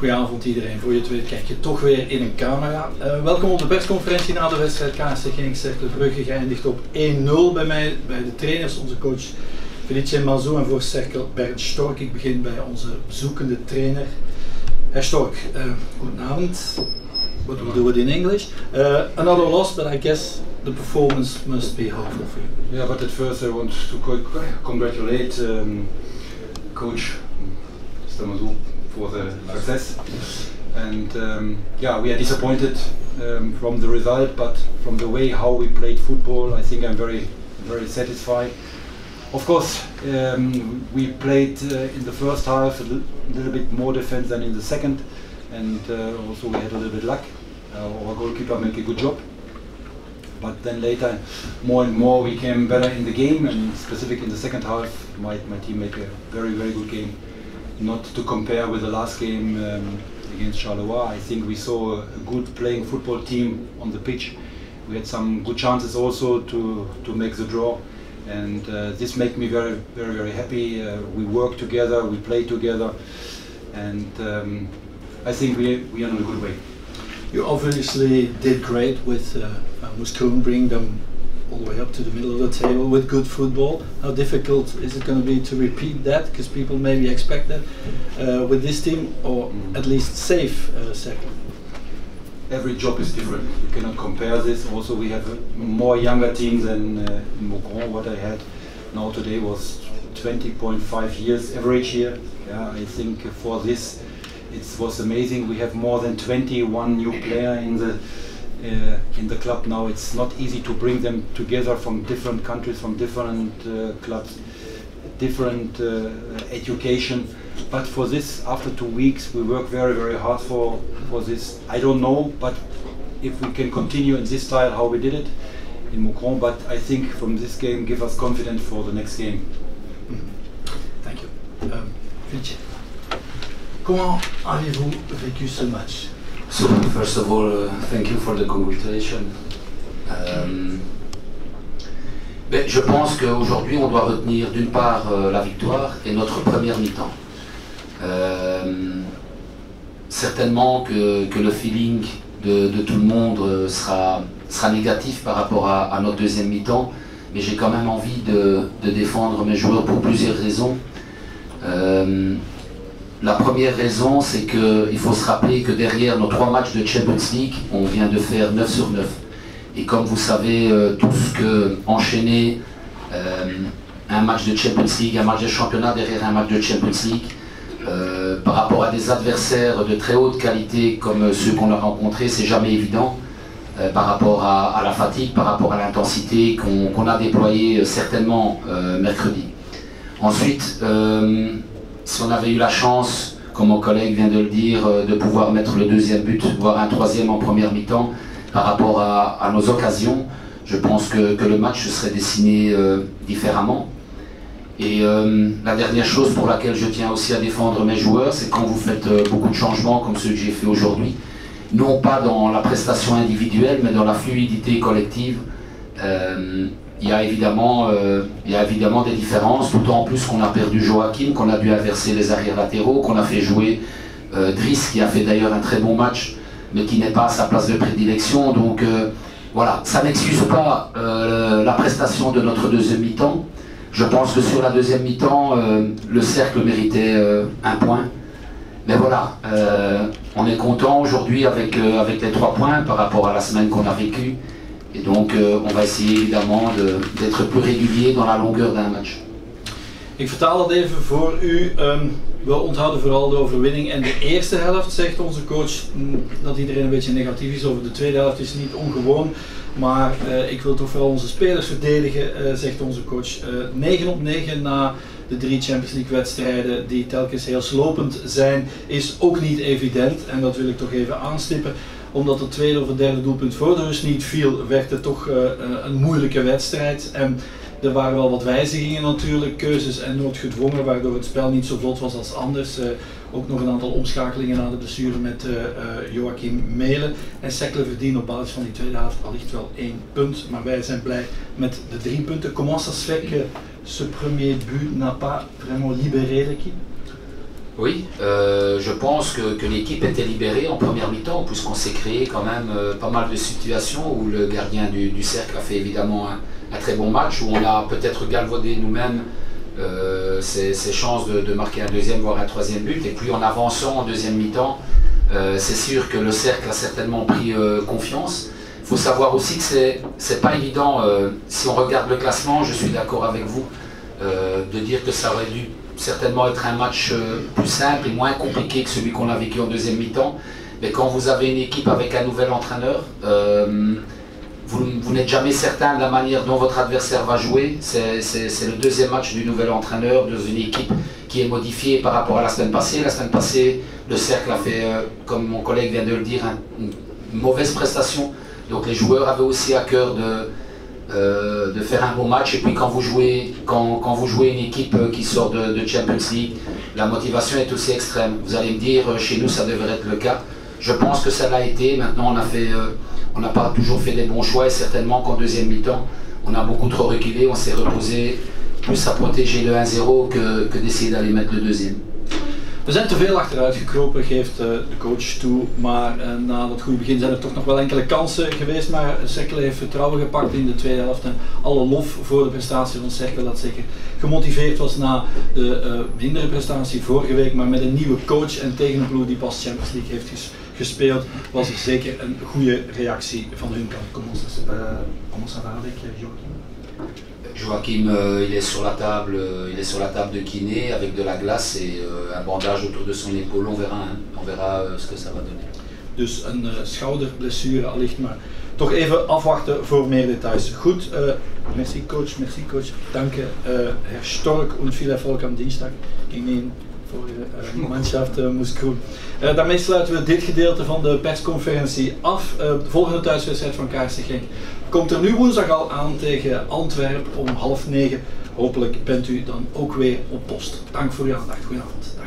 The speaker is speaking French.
Goedenavond iedereen, voor je het weet kijk je toch weer in een camera. Welkom op de persconferentie na de wedstrijd KSC Genk Cercle Brugge, geëindigd op 1-0 bij mij, bij de trainers, onze coach Felice Mazou en voor Cercle Bernd Stork. Ik begin bij onze bezoekende trainer. Herr Stork, goedenavond. What we'll do it in English. Another loss, but I guess the performance must be hopeful for you. Yeah, but at first I want to congratulate Coach Mr. Mazou for the success. And yeah, we are disappointed from the result, but from the way how we played football, I think I'm very satisfied. Of course, we played in the first half a little bit more defense than in the second, and also we had a little bit luck. Our goalkeeper made a good job. But then later, more and more, we came better in the game, and specifically in the second half, my team made a very good game. Not to compare with the last game against Charleroi. I think we saw a good playing football team on the pitch. We had some good chances also to make the draw, and this made me very happy. We work together, we play together, and I think we are on a good way. You obviously did great with Mouscron, bring them all the way up to the middle of the table with good football. How difficult is it going to be to repeat that? Because people maybe expect that with this team, or at least save Cercle. Every job is different. You cannot compare this. Also, we have more younger teams than in Mouscron. What I had now today was 20.5 years average here. Yeah, I think for this it was amazing. We have more than 21 new players in the club now. It's not easy to bring them together from different countries, from different clubs, different education. But for this, after 2 weeks, we work very hard for this. I don't know, but if we can continue in this style how we did it in Mouscron, but I think from this game give us confidence for the next game. Thank you. Felice, comment avez-vous vécu ce match? So first of all, thank you for the congratulations. Je pense qu'aujourd'hui on doit retenir d'une part la victoire et notre première mi-temps. Certainement que le feeling de tout le monde sera négatif par rapport à notre deuxième mi-temps, mais j'ai quand même envie de défendre mes joueurs pour plusieurs raisons. La première raison, c'est qu'il faut se rappeler que derrière nos 3 matchs de Champions League, on vient de faire 9 sur 9. Et comme vous savez tous qu'enchaîner un match de Champions League, un match de championnat derrière un match de Champions League, par rapport à des adversaires de très haute qualité comme ceux qu'on a rencontrés, c'est jamais évident par rapport à la fatigue, par rapport à l'intensité qu'on a déployée certainement mercredi. Ensuite, si on avait eu la chance, comme mon collègue vient de le dire, de pouvoir mettre le deuxième but, voire un troisième en première mi-temps, par rapport à nos occasions, je pense que le match serait dessiné différemment. Et la dernière chose pour laquelle je tiens aussi à défendre mes joueurs, c'est quand vous faites beaucoup de changements comme ceux que j'ai fait aujourd'hui, non pas dans la prestation individuelle, mais dans la fluidité collective. Il y a évidemment des différences, d'autant plus qu'on a perdu Joachim, qu'on a dû inverser les arrières latéraux, qu'on a fait jouer Driss, qui a fait d'ailleurs un très bon match, mais qui n'est pas à sa place de prédilection. Donc voilà, ça n'excuse pas la prestation de notre deuxième mi-temps. Je pense que sur la deuxième mi-temps, le Cercle méritait un point. Mais voilà, on est content aujourd'hui avec les 3 points par rapport à la semaine qu'on a vécue. Et donc on va essayer évidemment d'être plus régulier dans la longueur d'un match. Ik vertaal dat even voor u. We onthouden vooral de overwinning en de eerste helft, zegt onze coach. Dat iedereen een beetje negatief is over de tweede helft is niet ongewoon. Maar ik wil toch vooral onze spelers verdedigen, zegt onze coach. 9 op 9 na de 3 Champions League wedstrijden die telkens heel slopend zijn, is ook niet evident. En dat wil ik toch even aanstippen. Omdat het tweede of het derde doelpunt voor de rust niet viel, werd het toch een moeilijke wedstrijd. En er waren wel wat wijzigingen natuurlijk, keuzes en noodgedwongen, waardoor het spel niet zo vlot was als anders. Ook nog een aantal omschakelingen na de blessure met Joachim Melen. En Cercle verdient op basis van die tweede helft allicht wel 1 punt, maar wij zijn blij met de 3 punten. Comment ça se fait que ce premier but n'a pas vraiment libéré l'équipe? Oui, je pense que l'équipe était libérée en première mi-temps puisqu'on s'est créé quand même pas mal de situations où le gardien du cercle a fait évidemment un très bon match, où on a peut-être galvaudé nous-mêmes ses chances de marquer un deuxième voire un troisième but, et puis en avançant en deuxième mi-temps, c'est sûr que le cercle a certainement pris confiance. Il faut savoir aussi que c'est pas évident, si on regarde le classement, je suis d'accord avec vous, de dire que ça aurait dû certainement être un match plus simple et moins compliqué que celui qu'on a vécu en deuxième mi-temps. Mais quand vous avez une équipe avec un nouvel entraîneur, vous n'êtes jamais certain de la manière dont votre adversaire va jouer. C'est le deuxième match du nouvel entraîneur, dans une équipe qui est modifiée par rapport à la semaine passée. La semaine passée, le cercle a fait, comme mon collègue vient de le dire, une mauvaise prestation. Donc les joueurs avaient aussi à cœur de faire un bon match. Et puis quand vous jouez une équipe qui sort de Champions League, la motivation est aussi extrême. Vous allez me dire, chez nous ça devrait être le cas. Je pense que ça l'a été. Maintenant on n'a pas toujours fait des bons choix, et certainement qu'en deuxième mi-temps on a beaucoup trop reculé, on s'est reposé plus à protéger le 1-0 que d'essayer d'aller mettre le deuxième. We zijn te veel achteruit gekropen, geeft de coach toe, maar na dat goede begin zijn er toch nog wel enkele kansen geweest, maar Cercle heeft vertrouwen gepakt in de tweede helft en alle lof voor de prestatie van Cercle, dat zeker gemotiveerd was na de mindere prestatie vorige week, maar met een nieuwe coach en tegen een ploeg die pas Champions League heeft gespeeld, was er zeker een goede reactie van hun kant. Comment ça va avec Joachim? Joachim, il est sur la table de kiné avec de la glace et un bandage autour de son épaule. On verra ce que ça va donner. Dus een schouderblessure allicht, maar toch even afwachten voor meer details. Goed, merci coach, danke Herr Stork und viel Erfolg am Dienstag gegen ihn voor de Mannschaft Moes Kroen. Daarmee sluiten we dit gedeelte van de persconferentie af. De volgende thuiswedstrijd van KRC Genk komt er nu woensdag al aan tegen Antwerpen om 20:30. Hopelijk bent u dan ook weer op post. Dank voor uw aandacht. Goedenavond. Dag.